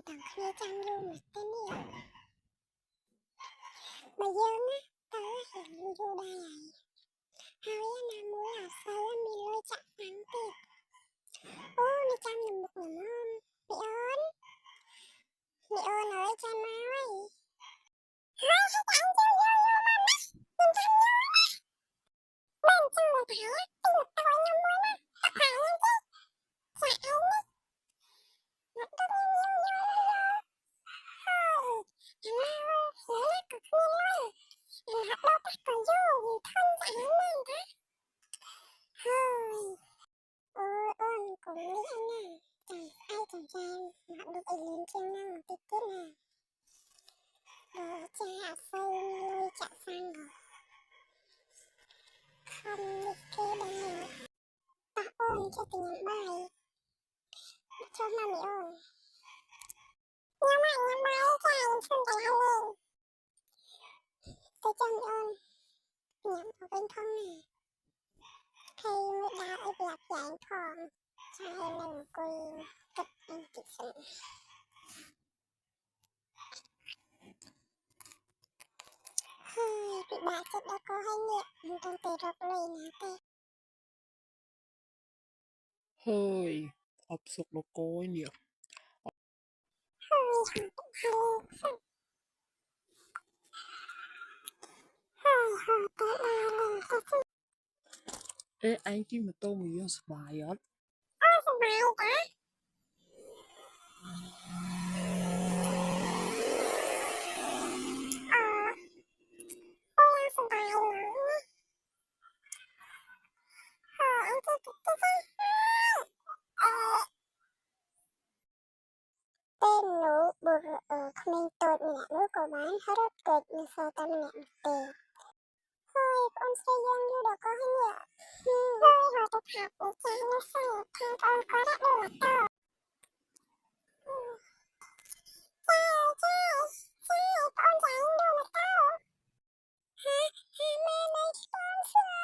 tầng kia chăm vô mặt tên đi bà dương á tớ hiện vô đây hai nam muốn là sớm mi lôi chặt nắng tiệt ô mi chăm được một người môn bị ơn ở cha nói hai cái chạm vô vô vô mà mắt mình chăm vô bên trong người phải tìm một tội nhau mới mà tập phải nhau chứ chả ấy một đôi yêu yêu yêu thôi em ơi nhớ là cực nhiên ơi em học đâu tắt còn vô vì thân chả ấy này đó thôi ôi ơn cũng nghĩ anh à chẳng ai chẳng cho em học được ý liên chuyên năng tí tiết nè cha hạ xây nuôi chả sang rồi không đi kê đâu ta ôn cho tình nhận bài cho mà mẹ ôn nhưng mà cha em không phải học lên tôi cho mẹ ôn nhắm vào bên thân nè hay mới đá ít lạc giải thòng cho em lần quỳ tập em kỹ sự hơi bị bà chết đã có hay nhẹ trong tì rập lùi nè tê hơi 없어 놓고 있냐 hơi hơi tới ba lần cái thứ ê anh kia mà tôi mà yêu bài á ôi sao bài cả ôi sao bài nữa anh cứ cái tên nụ bờ comment tôi mẹ nụ của bán hết rất cực như sao ta mẹ một tiền thôi con xây dân như được có hay nhẹ thôi họ tập học để cha nó sao thằng con có đã được là to cha con dạy đâu mà to hả hả mẹ này con sai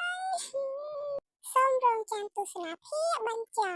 xong rồi chàng tu sửa phía bên chờ